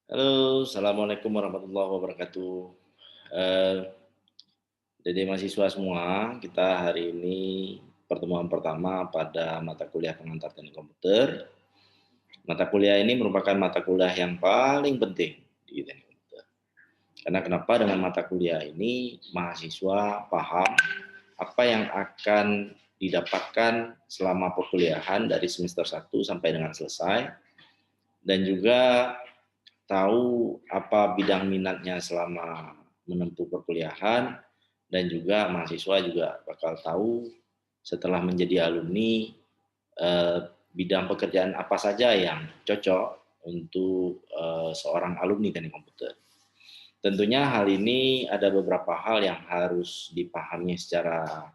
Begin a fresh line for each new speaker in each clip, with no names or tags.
Halo, assalamualaikum warahmatullahi wabarakatuh. Eh, Jadi mahasiswa semua, kita hari ini pertemuan pertama pada mata kuliah pengantar teknik komputer. Mata kuliah ini merupakan mata kuliah yang paling penting di teknik komputer. Karena kenapa dengan mata kuliah ini mahasiswa paham apa yang akan didapatkan selama perkuliahan dari semester 1 sampai dengan selesai, dan juga tahu apa bidang minatnya selama menempuh perkuliahan, dan juga mahasiswa juga bakal tahu setelah menjadi alumni eh, bidang pekerjaan apa saja yang cocok untuk seorang alumni teknik komputer. Tentunya hal ini ada beberapa hal yang harus dipahami secara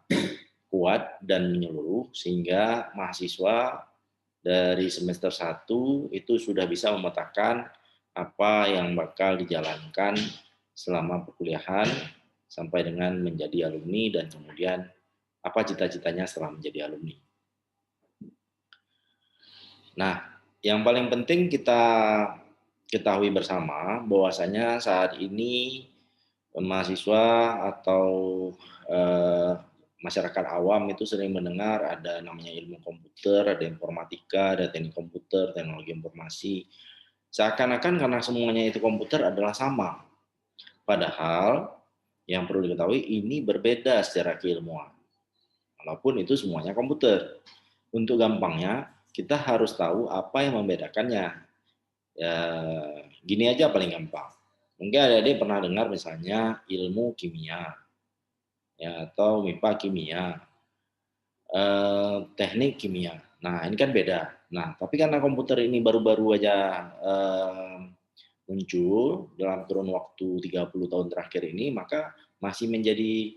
kuat dan menyeluruh sehingga mahasiswa dari semester 1 itu sudah bisa memetakan apa yang bakal dijalankan selama perkuliahan sampai dengan menjadi alumni, dan kemudian apa cita-citanya setelah menjadi alumni. Nah, yang paling penting kita ketahui bersama bahwasanya saat ini mahasiswa atau eh, masyarakat awam itu sering mendengar ada namanya ilmu komputer, ada informatika, ada teknik komputer, teknologi informasi. Seakan-akan karena semuanya itu komputer adalah sama. Padahal yang perlu diketahui ini berbeda secara keilmuan. Walaupun itu semuanya komputer. Untuk gampangnya, kita harus tahu apa yang membedakannya. Ya, gini aja paling gampang. Mungkin ada pernah dengar misalnya ilmu kimia, ya, atau MIPA kimia, teknik kimia. Nah, ini kan beda. Nah, tapi karena komputer ini baru-baru aja muncul dalam kurun waktu 30 tahun terakhir ini, maka masih menjadi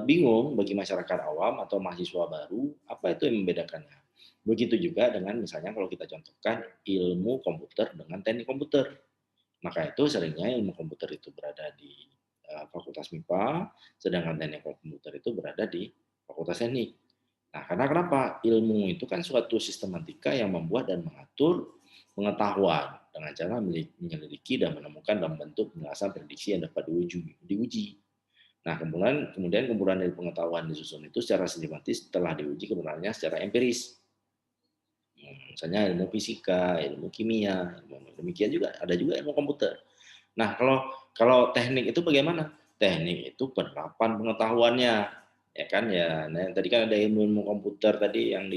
bingung bagi masyarakat awam atau mahasiswa baru apa itu yang membedakannya. Begitu juga dengan misalnya kalau kita contohkan ilmu komputer dengan teknik komputer. Maka itu seringnya ilmu komputer itu berada di Fakultas MIPA, sedangkan teknik komputer itu berada di Fakultas Teknik. Nah, karena kenapa? Ilmu itu kan suatu sistematika yang membuat dan mengatur pengetahuan dengan cara menyelidiki dan menemukan dalam bentuk penjelasan prediksi yang dapat diuji. Nah, kemudian kemudian dari pengetahuan disusun itu secara sistematis telah diuji kebenarannya secara empiris. Misalnya ilmu fisika, ilmu kimia, demikian juga ada juga ilmu komputer. Nah, kalau kalau teknik itu bagaimana? Teknik itu penerapan pengetahuannya, ya kan ya. Nah, tadi kan ada ilmu komputer tadi yang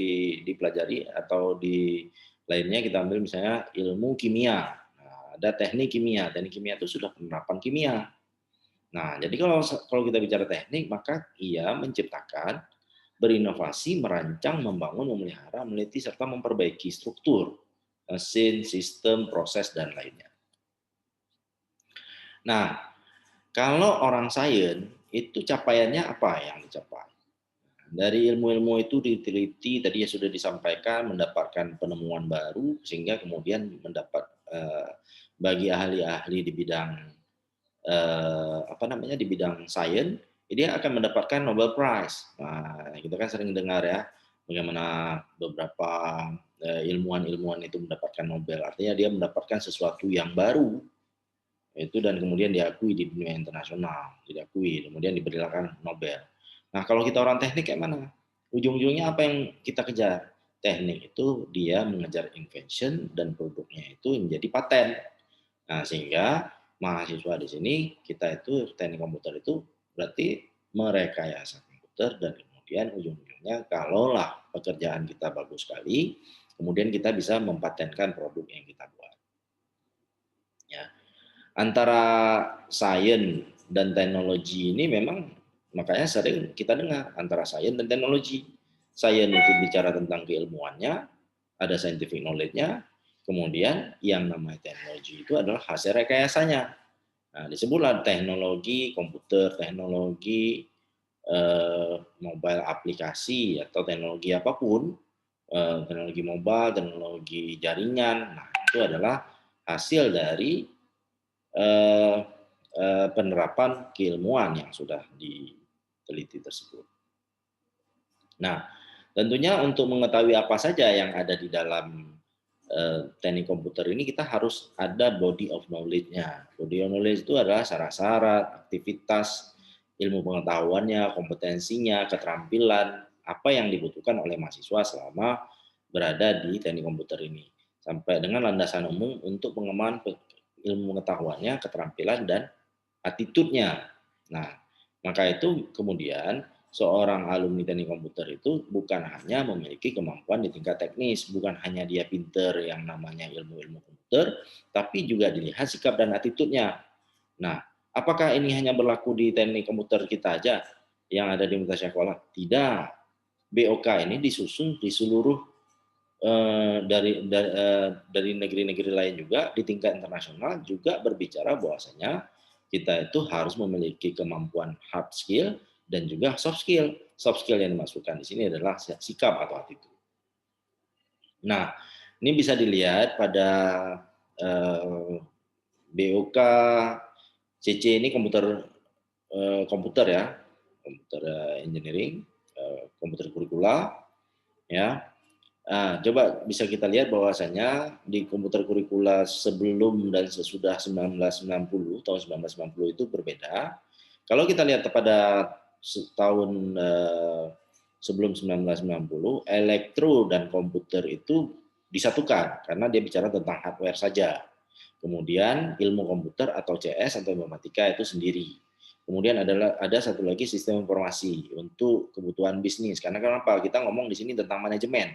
dipelajari, atau di lainnya kita ambil misalnya ilmu kimia. Nah, ada teknik kimia. Teknik kimia itu sudah penerapan kimia. Nah, jadi kalau kalau kita bicara teknik, maka ia menciptakan, berinovasi, merancang, membangun, memelihara, meneliti, serta memperbaiki struktur, mesin, sistem, proses, dan lainnya. Nah, kalau orang sains itu capaiannya apa yang dicapai? Dari ilmu-ilmu itu diteliti, tadi ya sudah disampaikan, mendapatkan penemuan baru sehingga kemudian mendapat bagi ahli-ahli di bidang apa namanya, di bidang sains, dia akan mendapatkan Nobel Prize. Nah, kita kan sering dengar ya bagaimana beberapa ilmuwan-ilmuwan itu mendapatkan Nobel, artinya dia mendapatkan sesuatu yang baru itu, dan kemudian diakui di dunia internasional, diakui, kemudian diberikan Nobel. Nah, kalau kita orang teknik kayak mana? Ujung-ujungnya apa yang kita kejar? Teknik itu dia mengejar invention dan produknya itu menjadi paten. Nah, sehingga mahasiswa di sini kita itu teknik komputer itu berarti merekayasa komputer, dan kemudian ujung-ujungnya kalaulah pekerjaan kita bagus sekali, kemudian kita bisa mempatenkan produk yang kita buat. Ya, antara sains dan teknologi ini memang makanya sering kita dengar antara sains dan teknologi. Sains itu bicara tentang keilmuannya, ada scientific knowledge-nya, kemudian yang namanya teknologi itu adalah hasil rekayasanya. Nah, disebutlah teknologi komputer, teknologi mobile aplikasi, atau teknologi apapun, teknologi mobile, teknologi jaringan. Nah, itu adalah hasil dari eh, penerapan keilmuan yang sudah diteliti tersebut. Nah, tentunya untuk mengetahui apa saja yang ada di dalam teknik komputer ini kita harus ada body of knowledge-nya. Body of knowledge itu adalah syarat-syarat, aktivitas, ilmu pengetahuannya, kompetensinya, keterampilan, apa yang dibutuhkan oleh mahasiswa selama berada di teknik komputer ini. Sampai dengan landasan umum untuk pengembangan ilmu pengetahuannya, keterampilan, dan attitude-nya. Nah, maka itu kemudian seorang alumni teknik komputer itu bukan hanya memiliki kemampuan di tingkat teknis, bukan hanya dia pinter yang namanya ilmu-ilmu komputer, tapi juga dilihat sikap dan attitude-nya. Nah, apakah ini hanya berlaku di teknik komputer kita aja yang ada di Universitas Sekolah? Tidak. BOK ini disusun di seluruh dari negeri-negeri lain juga di tingkat internasional juga berbicara bahwasanya kita itu harus memiliki kemampuan hard skill dan juga soft skill. Soft skill yang dimasukkan di sini adalah sikap atau attitude. Nah, ini bisa dilihat pada BOK CC ini komputer ya, komputer engineering, komputer kurikula ya. Nah, coba bisa kita lihat bahwasanya di komputer kurikula sebelum dan sesudah 1990, tahun 1990 itu berbeda. Kalau kita lihat pada tahun sebelum 1990, elektro dan komputer itu disatukan karena dia bicara tentang hardware saja. Kemudian ilmu komputer atau CS atau informatika itu sendiri. Kemudian ada satu lagi sistem informasi untuk kebutuhan bisnis. Karena kenapa? Kita ngomong di sini tentang manajemen.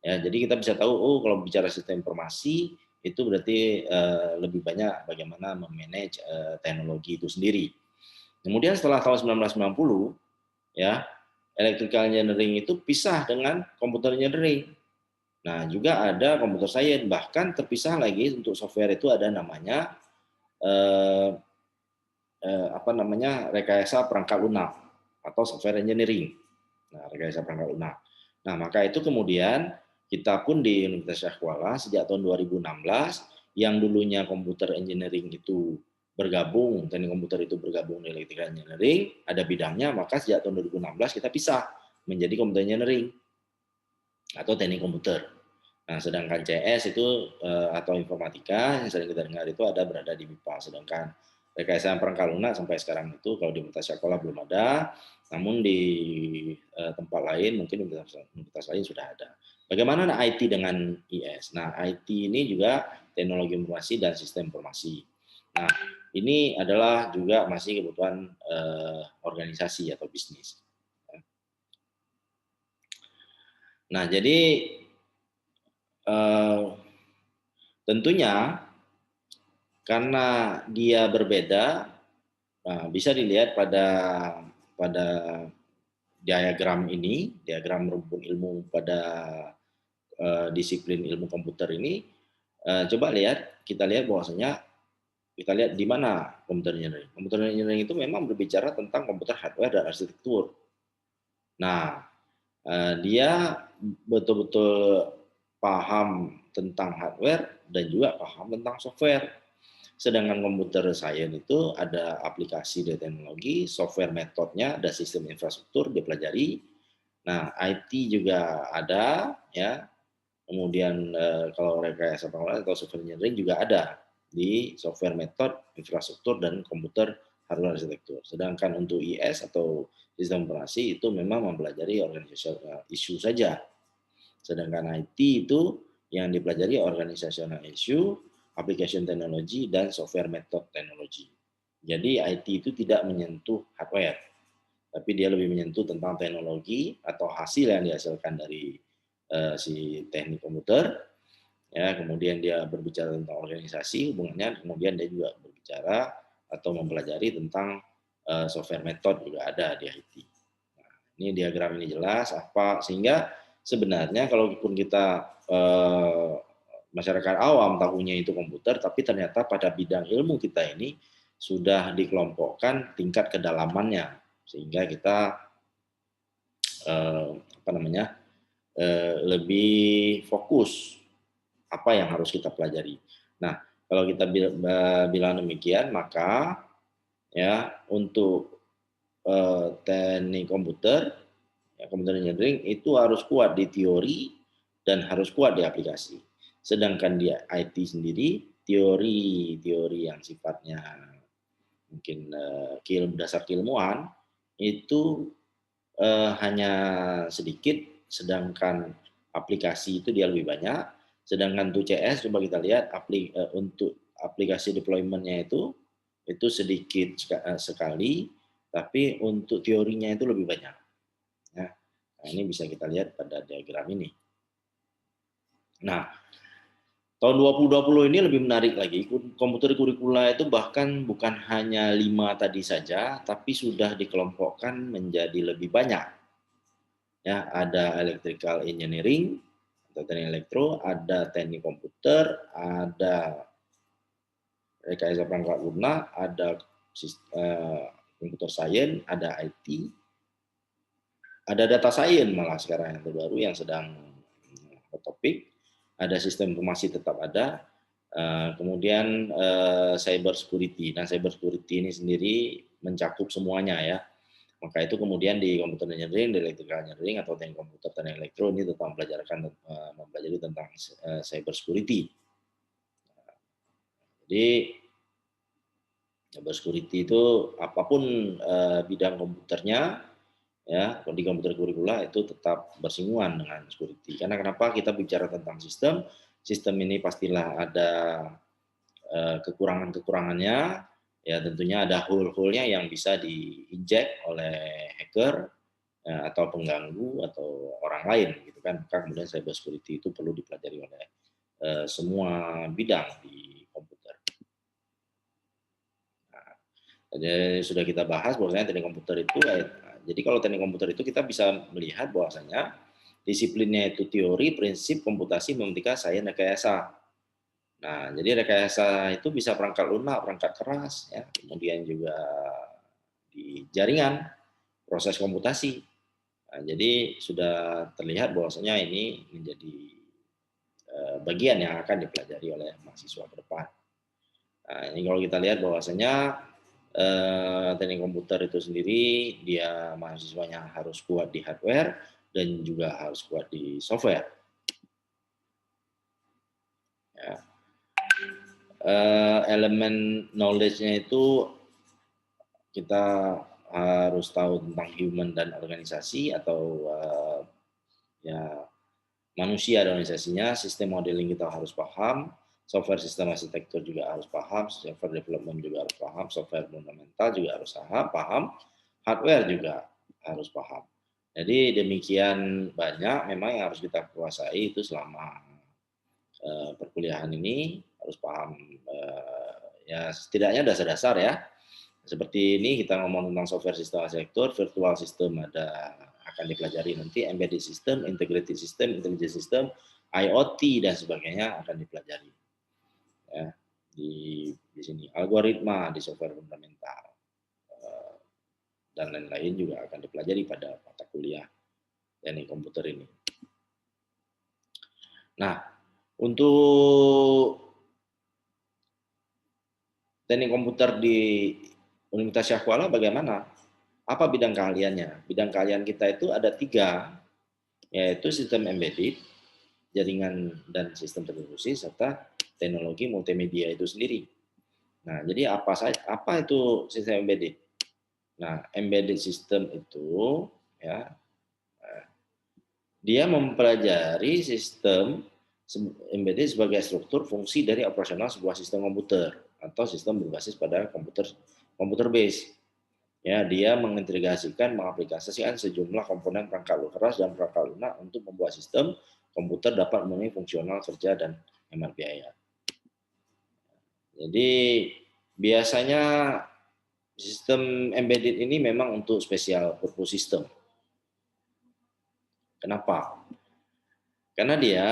Ya, jadi kita bisa tahu, oh kalau bicara sistem informasi itu berarti lebih banyak bagaimana memanage teknologi itu sendiri. Kemudian setelah tahun 1990, ya electrical engineering itu pisah dengan computer engineering. Nah, juga ada computer science, bahkan terpisah lagi untuk software itu ada namanya rekayasa perangkat lunak atau software engineering. Nah, rekayasa perangkat lunak. Nah, maka itu kemudian kita pun di Universitas Kuala sejak tahun 2016 yang dulunya komputer engineering itu bergabung, teknik komputer itu bergabung di electrical engineering, ada bidangnya, maka sejak tahun 2016 kita pisah menjadi komputer engineering atau teknik komputer. Nah, sedangkan CS itu atau informatika yang sering kita dengar itu berada di MIPA. Sedangkan rekayasa perangkat lunak sampai sekarang itu kalau di Universitas Sekolah belum ada, namun di tempat lain mungkin universitas lain sudah ada. Bagaimana IT dengan IS? Nah, IT ini juga teknologi informasi dan sistem informasi. Nah, ini adalah juga masih kebutuhan organisasi atau bisnis. Nah, jadi tentunya karena dia berbeda, bisa dilihat pada diagram ini, diagram rumpun ilmu pada disiplin ilmu komputer ini. Coba kita lihat bahwasanya kita lihat di mana komputer engineering. Komputer engineering itu memang berbicara tentang komputer hardware dan arsitektur. Nah, dia betul-betul paham tentang hardware dan juga paham tentang software. Sedangkan komputer science itu ada aplikasi dan teknologi, software metodenya, dan sistem infrastruktur dipelajari. Nah, IT juga ada, ya. Kemudian kalau rekayasa pengolahan atau software engineering juga ada di software metode, infrastruktur, dan komputer hardware arsitektur. Sedangkan untuk IS atau sistem informasi itu memang mempelajari organizational issue saja. Sedangkan IT itu yang dipelajari organizational issue, application technology, dan software method technology. Jadi IT itu tidak menyentuh hardware, tapi dia lebih menyentuh tentang teknologi atau hasil yang dihasilkan dari si teknik komputer. Ya, kemudian dia berbicara tentang organisasi, hubungannya, kemudian dia juga berbicara atau mempelajari tentang software method juga ada di IT. Nah, ini diagram ini jelas apa sehingga sebenarnya kalaupun kita masyarakat awam tahunya itu komputer, tapi ternyata pada bidang ilmu kita ini sudah dikelompokkan tingkat kedalamannya sehingga kita lebih fokus apa yang harus kita pelajari. Nah, kalau kita bilang demikian, maka ya untuk teknik komputer, komputer engineering itu harus kuat di teori dan harus kuat di aplikasi. Sedangkan di IT sendiri teori-teori yang sifatnya mungkin dasar keilmuan itu hanya sedikit, sedangkan aplikasi itu dia lebih banyak. Sedangkan untuk CS coba kita lihat untuk aplikasi deployment-nya itu sedikit sekali, tapi untuk teorinya itu lebih banyak. Ya. Nah, ini bisa kita lihat pada diagram ini. Nah, tahun 2020 ini lebih menarik lagi. Komputer kurikula itu bahkan bukan hanya 5 tadi saja, tapi sudah dikelompokkan menjadi lebih banyak. Ya, ada electrical engineering atau teknik elektro, ada teknik komputer, ada rekayasa perangkat lunak, ada computer science, ada IT, ada data science malah sekarang yang terbaru yang sedang hot topic, ada sistem informasi tetap ada, kemudian cyber security. Nah, cyber security ini sendiri mencakup semuanya ya. Maka itu kemudian di computer engineering, di electrical engineering atau teknik komputer, teknik elektro ini tetap mempelajari tentang cyber security. Jadi cyber security itu apapun bidang komputernya, ya di komputer kurikula itu tetap bersinggungan dengan security. Karena kenapa kita bicara tentang sistem? Sistem ini pastilah ada kekurangan-kekurangannya, ya tentunya ada hole-hole-nya yang bisa diinjek oleh hacker atau pengganggu atau orang lain gitu kan. Maka kemudian cyber security itu perlu dipelajari oleh semua bidang di komputer. Nah, jadi sudah kita bahas bahwasanya teknik komputer itu jadi kalau teknik komputer itu kita bisa melihat bahwasanya disiplinnya itu teori, prinsip, komputasi, matematika, sains, rekayasa. Nah, jadi rekayasa itu bisa perangkat lunak, perangkat keras, ya, kemudian juga di jaringan, proses komputasi. Nah, jadi sudah terlihat bahwasanya ini menjadi bagian yang akan dipelajari oleh mahasiswa ke depan. Nah, ini kalau kita lihat bahwasanya teknik komputer itu sendiri dia mahasiswanya harus kuat di hardware dan juga harus kuat di software. Ya. Elemen knowledge-nya itu kita harus tahu tentang human dan organisasi atau ya manusia dan organisasinya, sistem modeling kita harus paham, software sistem arsitektur juga harus paham, software development juga harus paham, software fundamental juga harus paham, hardware juga harus paham. Jadi demikian banyak memang yang harus kita kuasai itu selama perkuliahan ini, harus paham ya setidaknya dasar-dasar ya. Seperti ini kita ngomong tentang software sistem arsitektur, virtual system akan dipelajari nanti, embedded system, integrated system, intelligent system, IoT dan sebagainya akan dipelajari. Ya, di sini algoritma di software fundamental dan lain-lain juga akan dipelajari pada mata kuliah teknik komputer ini. Nah, untuk teknik komputer di Universitas Syah Kuala bagaimana? Apa bidang keahliannya? Bidang keahlian kita itu ada 3, yaitu sistem embedded, jaringan dan sistem terdistribusi, serta teknologi multimedia itu sendiri. Nah, jadi apa itu sistem embedded? Nah, embedded system itu ya dia mempelajari sistem embedded sebagai struktur fungsi dari operasional sebuah sistem komputer atau sistem berbasis pada komputer base. Ya, dia mengintegrasikan, mengaplikasikan sejumlah komponen perangkat keras dan perangkat lunak untuk membuat sistem komputer dapat memenuhi fungsional kerja dan hemat biaya. Jadi biasanya sistem embedded ini memang untuk special purpose system. Kenapa? Karena dia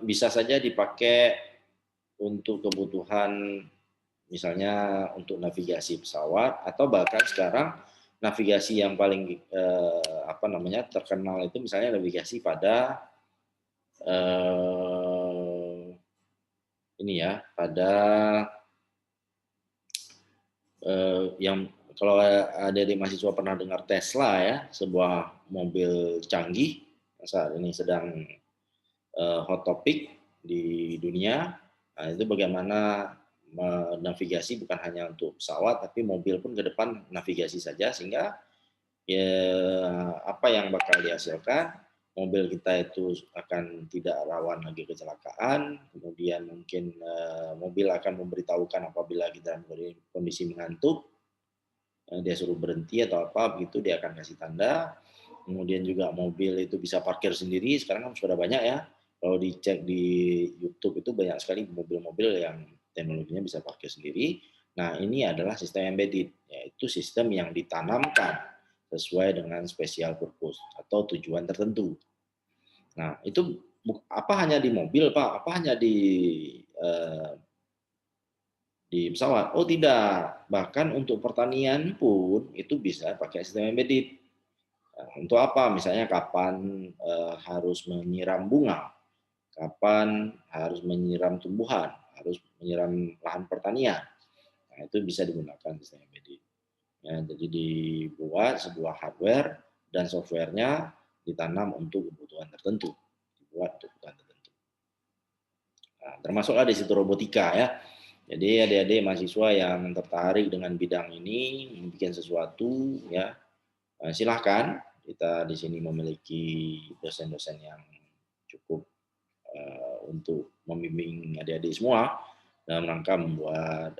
bisa saja dipakai untuk kebutuhan misalnya untuk navigasi pesawat atau bahkan sekarang navigasi yang paling terkenal itu misalnya navigasi pada pada yang kalau ada di mahasiswa pernah dengar Tesla ya, sebuah mobil canggih saat ini sedang hot topic di dunia. Nah, itu bagaimana navigasi bukan hanya untuk pesawat, tapi mobil pun ke depan navigasi saja, sehingga ya, apa yang bakal dihasilkan, mobil kita itu akan tidak rawan lagi kecelakaan, kemudian mungkin mobil akan memberitahukan apabila kita dalam kondisi mengantuk, dia suruh berhenti atau apa, begitu dia akan kasih tanda. Kemudian juga mobil itu bisa parkir sendiri, sekarang kan sudah banyak ya, kalau dicek di YouTube itu banyak sekali mobil-mobil yang teknologinya bisa parkir sendiri. Nah, ini adalah sistem embedded, yaitu sistem yang ditanamkan sesuai dengan special purpose atau tujuan tertentu. Nah, itu apa hanya di mobil, Pak? Apa hanya di pesawat? Oh tidak, bahkan untuk pertanian pun itu bisa pakai sistem embedded. Nah, untuk apa? Misalnya kapan harus menyiram bunga, kapan harus menyiram tumbuhan, harus menyiram lahan pertanian. Nah, itu bisa digunakan sistem embedded. Ya, jadi dibuat sebuah hardware dan softwarenya ditanam untuk kebutuhan tertentu, dibuat untuk kebutuhan tertentu. Nah, termasuklah di situ robotika ya. Jadi adik-adik mahasiswa yang tertarik dengan bidang ini, membuat sesuatu ya, silahkan. Kita di sini memiliki dosen-dosen yang cukup untuk membimbing adik-adik semua dalam rangka membuat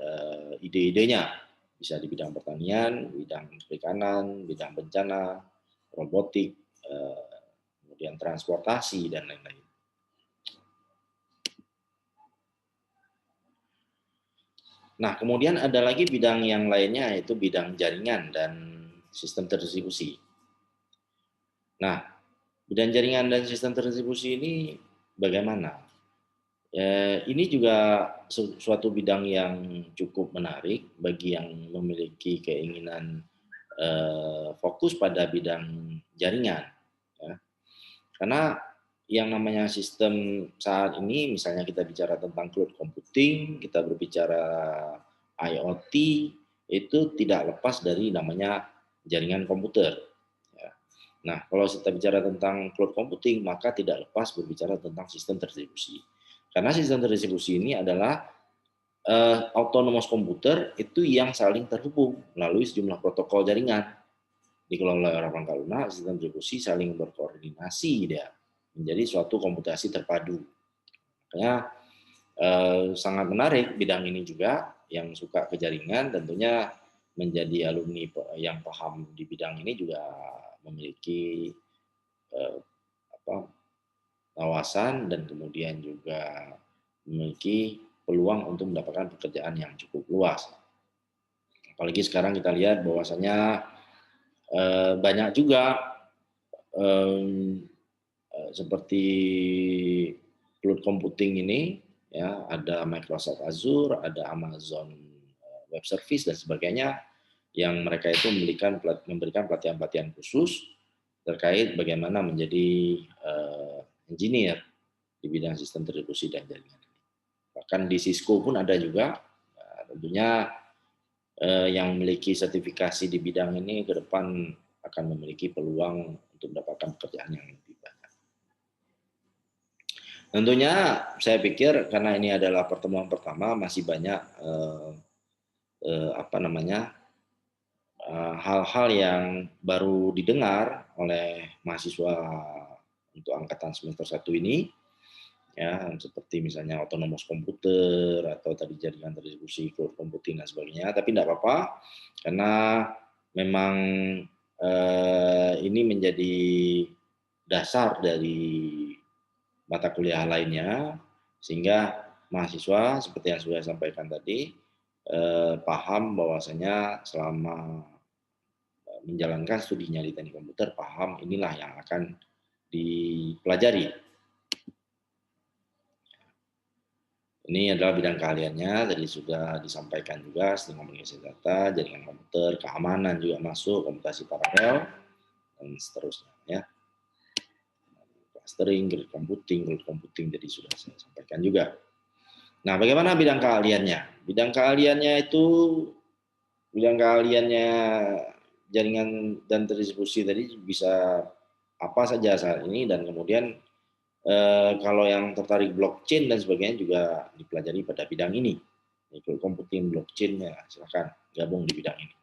ide-idenya, bisa di bidang pertanian, bidang perikanan, bidang bencana, robotik, kemudian transportasi dan lain-lain. Nah, kemudian ada lagi bidang yang lainnya, yaitu bidang jaringan dan sistem terdistribusi. Nah, bidang jaringan dan sistem terdistribusi ini bagaimana? Ini juga suatu bidang yang cukup menarik bagi yang memiliki keinginan fokus pada bidang jaringan. Ya. Karena yang namanya sistem saat ini, misalnya kita bicara tentang cloud computing, kita berbicara IoT, itu tidak lepas dari namanya jaringan komputer. Ya. Nah, kalau kita bicara tentang cloud computing, maka tidak lepas berbicara tentang sistem terdistribusi. Karena sistem terdistribusi ini adalah autonomous komputer itu yang saling terhubung melalui sejumlah protokol jaringan. Dikelola oleh orang pangkat lunak, sistem distribusi saling berkoordinasi dia menjadi suatu komputasi terpadu. Makanya sangat menarik bidang ini juga, yang suka ke jaringan tentunya menjadi alumni yang paham di bidang ini juga memiliki wawasan dan kemudian juga memiliki peluang untuk mendapatkan pekerjaan yang cukup luas. Apalagi sekarang kita lihat bahwasanya banyak juga seperti cloud computing ini, ya ada Microsoft Azure, ada Amazon Web Service dan sebagainya, yang mereka itu memberikan pelatihan-pelatihan khusus terkait bagaimana menjadi engineer di bidang sistem distribusi dan jaringan. Bahkan di Cisco pun ada juga, tentunya yang memiliki sertifikasi di bidang ini ke depan akan memiliki peluang untuk mendapatkan pekerjaan yang lebih banyak. Tentunya saya pikir karena ini adalah pertemuan pertama, masih banyak hal-hal yang baru didengar oleh mahasiswa untuk angkatan semester 1 ini, ya seperti misalnya autonomous komputer atau tadi jaringan terdistribusi, cloud computing dan sebagainya. Tapi tidak apa-apa karena memang ini menjadi dasar dari mata kuliah lainnya, sehingga mahasiswa seperti yang sudah saya sampaikan tadi paham bahwasanya selama menjalankan studinya di teknik komputer, paham inilah yang akan dipelajari. Ini adalah bidang keahliannya, tadi sudah disampaikan juga, sistem komunikasi data, jaringan komputer, keamanan juga masuk, komputasi paralel, dan seterusnya. Ya. Clustering, grid computing tadi sudah saya sampaikan juga. Nah, bagaimana bidang keahliannya? Bidang keahliannya jaringan dan terdistribusi tadi bisa apa saja saat ini, dan kemudian Kalau yang tertarik blockchain dan sebagainya juga dipelajari pada bidang ini. Ikut computing blockchain ya silakan gabung di bidang ini.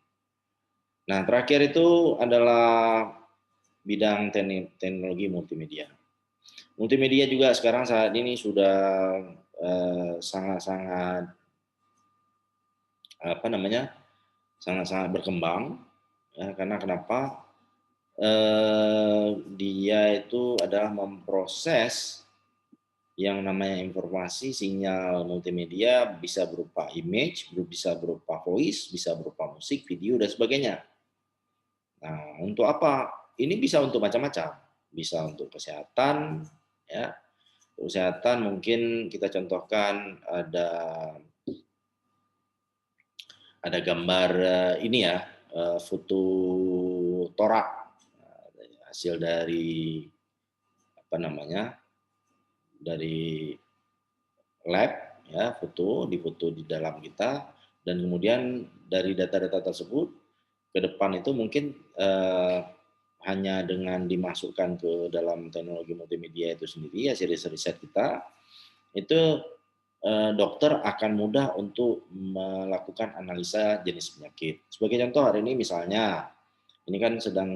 Nah terakhir itu adalah bidang teknologi multimedia. Multimedia juga sekarang saat ini sudah sangat-sangat apa namanya sangat-sangat berkembang ya, karena kenapa dia itu adalah memproses yang namanya informasi sinyal multimedia bisa berupa image, bisa berupa voice, bisa berupa musik, video dan sebagainya. Nah, untuk apa? Ini bisa untuk macam-macam. Bisa untuk kesehatan, ya. Untuk kesehatan mungkin kita contohkan ada gambar ini ya, foto torak hasil dari apa namanya? Dari lab ya, difoto di dalam kita dan kemudian dari data-data tersebut ke depan itu mungkin hanya dengan dimasukkan ke dalam teknologi multimedia itu sendiri, hasil riset kita, itu dokter akan mudah untuk melakukan analisa jenis penyakit. Sebagai contoh hari ini misalnya, ini kan sedang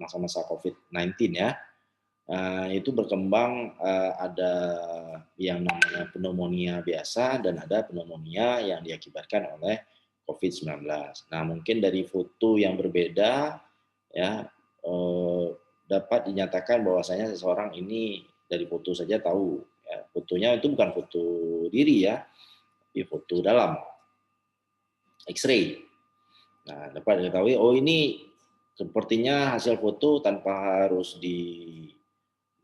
masa-masa COVID-19 ya, itu berkembang ada yang namanya pneumonia biasa dan ada pneumonia yang diakibatkan oleh COVID-19. Nah mungkin dari foto yang berbeda ya dapat dinyatakan bahwasanya seseorang ini dari foto saja tahu ya, fotonya itu bukan foto diri ya, tapi foto dalam X-ray. Nah dapat diketahui oh ini sepertinya hasil foto tanpa harus di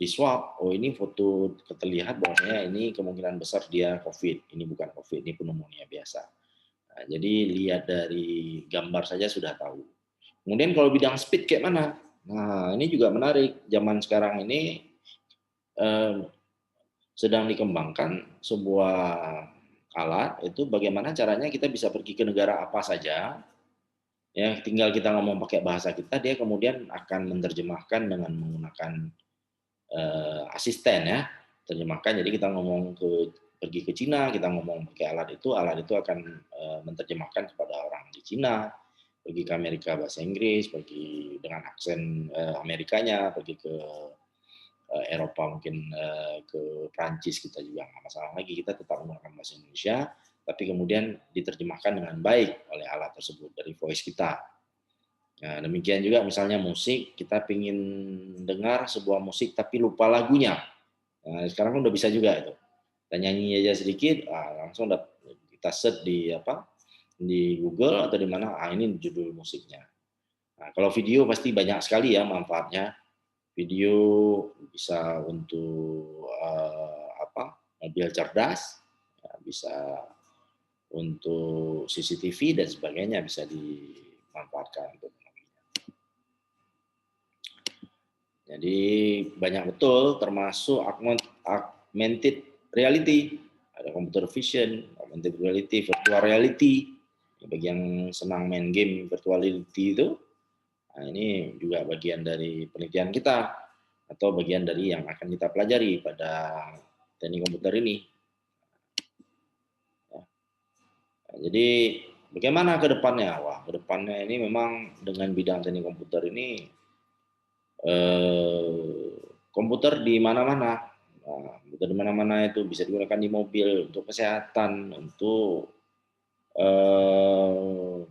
swab, oh ini foto terlihat bahwasanya ini kemungkinan besar dia COVID, ini bukan COVID, ini pneumonia biasa. Nah, jadi lihat dari gambar saja sudah tahu. Kemudian kalau bidang speed kayak mana? Nah, ini juga menarik. Zaman sekarang ini eh, sedang dikembangkan sebuah alat itu bagaimana caranya kita bisa pergi ke negara apa saja, ya tinggal kita ngomong pakai bahasa kita, dia kemudian akan menerjemahkan dengan menggunakan asisten ya, terjemahkan. Jadi kita ngomong pergi ke Cina, kita ngomong pakai alat itu akan menerjemahkan kepada orang di Cina, pergi ke Amerika bahasa Inggris, pergi dengan aksen Amerikanya, pergi ke Eropa mungkin ke Prancis kita juga nggak masalah lagi, kita tetap menggunakan bahasa Indonesia, tapi kemudian diterjemahkan dengan baik oleh alat tersebut dari voice kita. Nah, demikian juga misalnya musik, kita ingin dengar sebuah musik tapi lupa lagunya. Nah, sekarang kan udah bisa juga itu. Kita nyanyi aja sedikit, langsung kita search di Google atau di mana, ini judul musiknya. Nah, kalau video pasti banyak sekali ya manfaatnya. Video bisa untuk mobil cerdas, ya, bisa untuk CCTV dan sebagainya bisa dimanfaatkan untuk. Jadi banyak betul, termasuk augmented reality, ada computer vision, augmented reality, virtual reality. Bagi yang senang main game virtual reality itu, nah ini juga bagian dari penelitian kita atau bagian dari yang akan kita pelajari pada teknik komputer ini. Jadi bagaimana ke depannya? Wah, ke depannya ini memang dengan bidang teknik komputer ini komputer di mana-mana. Nah, komputer di mana-mana itu bisa digunakan di mobil untuk kesehatan, untuk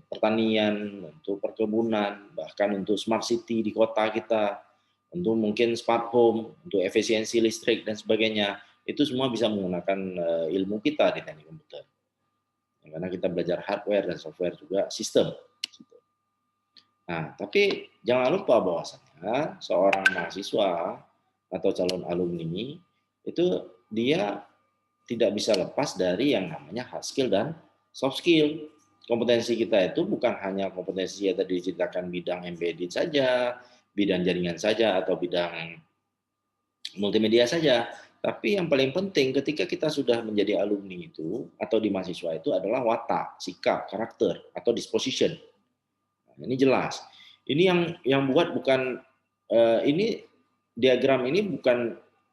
pertanian, untuk perkebunan, bahkan untuk smart city di kota kita, untuk mungkin smart home, untuk efisiensi listrik dan sebagainya. Itu semua bisa menggunakan ilmu kita di teknik komputer. Karena kita belajar hardware dan software juga sistem. Nah, tapi jangan lupa bahwasanya seorang mahasiswa atau calon alumni itu dia tidak bisa lepas dari yang namanya hard skill dan soft skill. Kompetensi kita itu bukan hanya kompetensi yang tadi diceritakan bidang embedded saja, bidang jaringan saja, atau bidang multimedia saja. Tapi yang paling penting ketika kita sudah menjadi alumni itu atau di mahasiswa itu adalah watak, sikap, karakter, atau disposition. Nah, ini jelas. Ini yang buat bukan ini diagram ini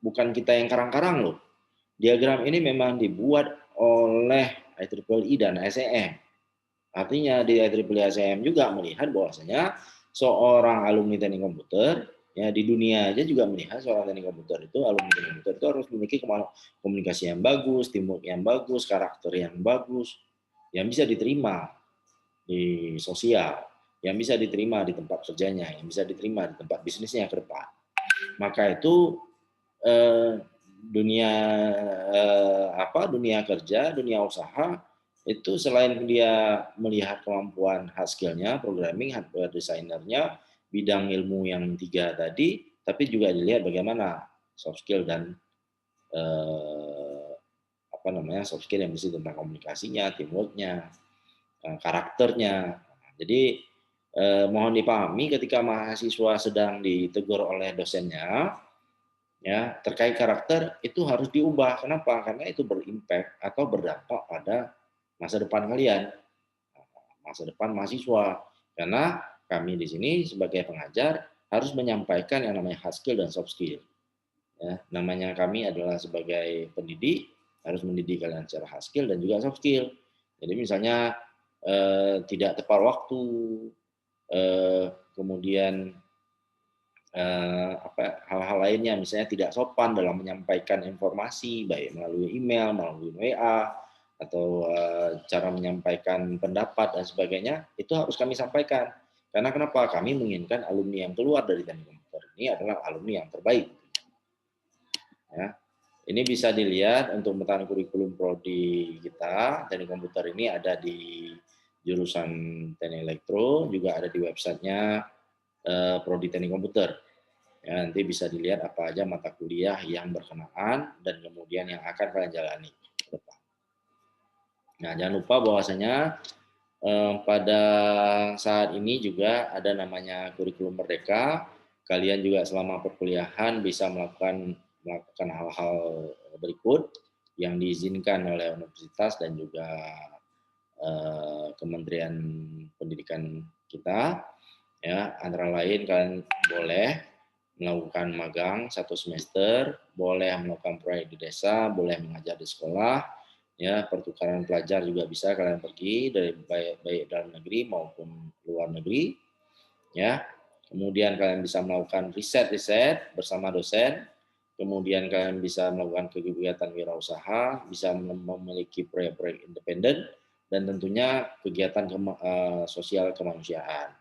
bukan kita yang karang-karang loh. Diagram ini memang dibuat oleh IEEE dan SEM. Artinya di IEEE SEM juga melihat bahwasanya seorang alumni teknik komputer, ya di dunia aja juga melihat seorang teknik komputer itu, alumni teknik komputer itu harus memiliki komunikasi yang bagus, teamwork yang bagus, karakter yang bagus, yang bisa diterima di sosial, yang bisa diterima di tempat kerjanya, yang bisa diterima di tempat bisnisnya ke depan. Maka itu dunia dunia kerja, dunia usaha itu selain dia melihat kemampuan hard skill-nya, programming, hardware designernya, bidang ilmu yang 3 tadi, tapi juga dilihat bagaimana soft skill dan soft skill yang mesti tentang komunikasinya, teamwork-nya, karakternya. Jadi mohon dipahami ketika mahasiswa sedang ditegur oleh dosennya, ya terkait karakter itu harus diubah. Kenapa? Karena itu berimpact atau berdampak pada masa depan kalian, masa depan mahasiswa. Karena kami di sini sebagai pengajar harus menyampaikan yang namanya hard skill dan soft skill. Ya, namanya kami adalah sebagai pendidik harus mendidik kalian secara hard skill dan juga soft skill. Jadi misalnya tidak tepat waktu, kemudian hal-hal lainnya, misalnya tidak sopan dalam menyampaikan informasi, baik melalui email, melalui WA, atau cara menyampaikan pendapat dan sebagainya, itu harus kami sampaikan. Karena kenapa? Kami menginginkan alumni yang keluar dari teknik komputer ini adalah alumni yang terbaik. Ya. Ini bisa dilihat untuk pemetaan kurikulum prodi kita, teknik komputer ini ada di jurusan teknik elektro, juga ada di websitenya prodi teknik komputer. Ya, nanti bisa dilihat apa aja mata kuliah yang berkenaan dan kemudian yang akan kalian jalani ke depan. Nah, jangan lupa bahwasanya pada saat ini juga ada namanya kurikulum merdeka. Kalian juga selama perkuliahan bisa melakukan hal-hal berikut yang diizinkan oleh universitas dan juga Kementerian Pendidikan kita. Ya, antara lain kalian boleh melakukan magang 1 semester, boleh melakukan proyek di desa, boleh mengajar di sekolah, ya pertukaran pelajar juga bisa kalian pergi dari baik dalam negeri maupun luar negeri, ya. Kemudian kalian bisa melakukan riset bersama dosen, kemudian kalian bisa melakukan kegiatan wirausaha, bisa memiliki proyek-proyek independen, dan tentunya kegiatan sosial kemanusiaan.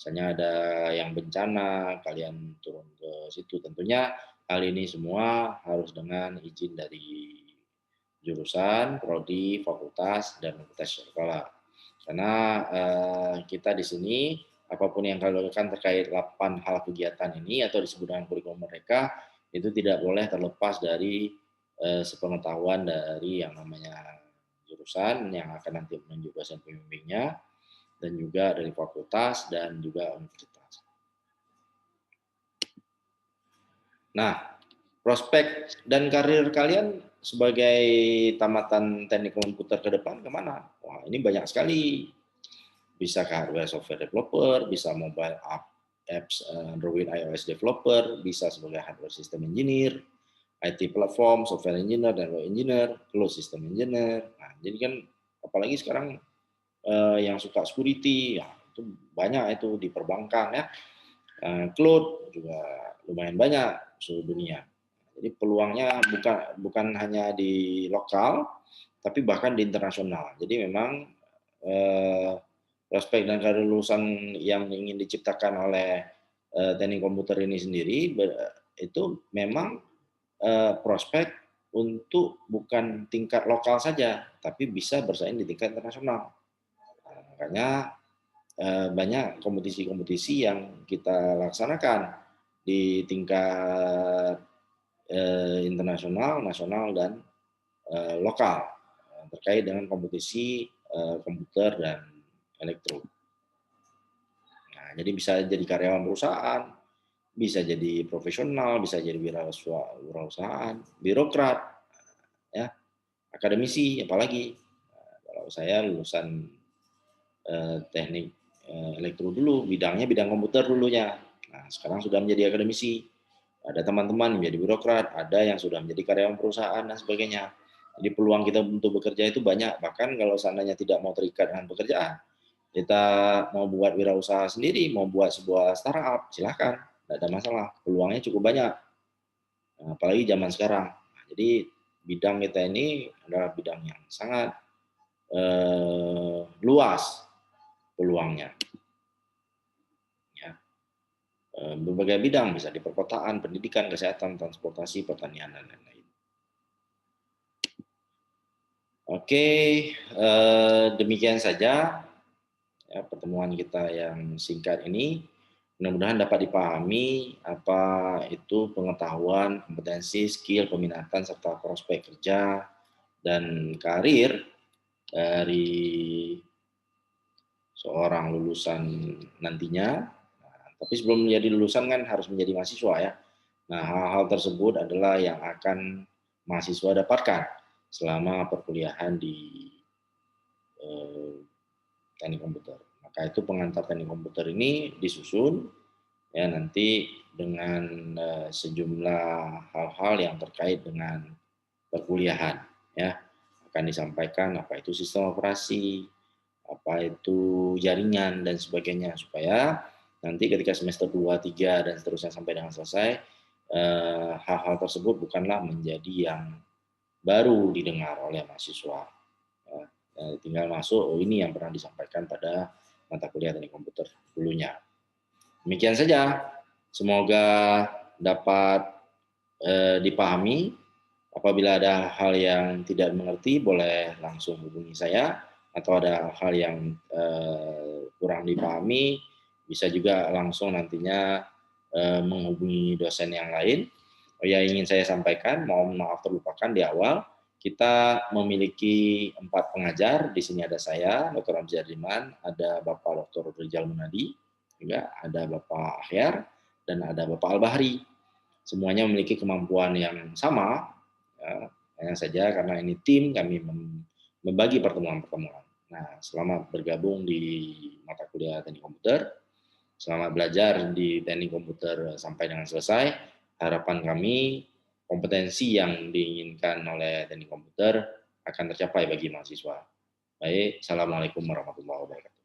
Misalnya ada yang bencana, kalian turun ke situ. Tentunya hal ini semua harus dengan izin dari jurusan, prodi, fakultas, dan universitas sekolah. Karena kita di sini, apapun yang kalian lakukan terkait 8 hal kegiatan ini atau disebut dengan kurikulum mereka, itu tidak boleh terlepas dari sepengetahuan dari yang namanya jurusan yang akan nanti menunjuk dosen pembimbingnya, dan juga dari fakultas dan juga universitas. Nah, prospek dan karir kalian sebagai tamatan teknik komputer ke depan kemana? Wah, ini banyak sekali. Bisa ke hardware software developer, bisa mobile apps Android iOS developer, bisa sebagai hardware system engineer, IT platform, software engineer, dan web engineer, cloud system engineer. Nah, jadi kan apalagi sekarang yang suka security, ya, itu banyak itu di perbankan ya. Cloud juga lumayan banyak seluruh dunia. Jadi peluangnya bukan hanya di lokal, tapi bahkan di internasional. Jadi memang prospek dan karir lulusan yang ingin diciptakan oleh teknik komputer ini sendiri itu memang prospek untuk bukan tingkat lokal saja, tapi bisa bersaing di tingkat internasional. Nah, makanya banyak kompetisi-kompetisi yang kita laksanakan di tingkat internasional, nasional, dan lokal terkait dengan kompetisi komputer dan elektro. Nah, jadi bisa jadi karyawan perusahaan, bisa jadi profesional, bisa jadi wirausahaan, birokrat, ya, akademisi, apalagi. Kalau saya lulusan teknik elektro dulu, bidangnya bidang komputer dulunya. Nah, sekarang sudah menjadi akademisi. Ada teman-teman yang menjadi birokrat, ada yang sudah menjadi karyawan perusahaan dan sebagainya. Jadi peluang kita untuk bekerja itu banyak, bahkan kalau seandainya tidak mau terikat dengan pekerjaan, kita mau buat wirausaha sendiri, mau buat sebuah startup, silahkan, tidak ada masalah. Peluangnya cukup banyak, apalagi zaman sekarang. Nah, jadi bidang kita ini adalah bidang yang sangat luas peluangnya. Ya. Berbagai bidang, bisa di perkotaan, pendidikan, kesehatan, transportasi, pertanian, dan lain-lain. Oke, demikian saja ya, pertemuan kita yang singkat ini. Mudah-mudahan dapat dipahami apa itu pengetahuan, kompetensi, skill, peminatan, serta prospek kerja dan karir dari seorang lulusan nantinya. Nah, tapi sebelum menjadi lulusan kan harus menjadi mahasiswa ya. Nah, hal-hal tersebut adalah yang akan mahasiswa dapatkan selama perkuliahan di teknik komputer. Maka itu pengantar teknik komputer ini disusun ya nanti dengan sejumlah hal-hal yang terkait dengan perkuliahan ya, akan disampaikan apa itu sistem operasi, apa itu jaringan dan sebagainya, supaya nanti ketika semester 2, 3 dan seterusnya sampai dengan selesai hal-hal tersebut bukanlah menjadi yang baru didengar oleh mahasiswa. Ya, tinggal masuk, oh ini yang pernah disampaikan pada mata kuliah teknik komputer dulunya. Demikian saja. Semoga dapat dipahami. Apabila ada hal yang tidak mengerti, boleh langsung hubungi saya. Atau ada hal yang kurang dipahami, bisa juga langsung nantinya menghubungi dosen yang lain. Yang ingin saya sampaikan, mohon maaf terlupakan di awal, kita memiliki 4 pengajar. Di sini ada saya, Dr. Amzar Diman, ada Bapak Dr. Rizal Munadi, juga ada Bapak Ahyar, dan ada Bapak Al-Bahri. Semuanya memiliki kemampuan yang sama, ya, hanya saja karena ini tim, kami membagi pertemuan-pertemuan. Nah, selama bergabung di mata kuliah teknik komputer, selama belajar di teknik komputer sampai dengan selesai, harapan kami kompetensi yang diinginkan oleh teknik komputer akan tercapai bagi mahasiswa. Baik, Assalamualaikum warahmatullahi wabarakatuh.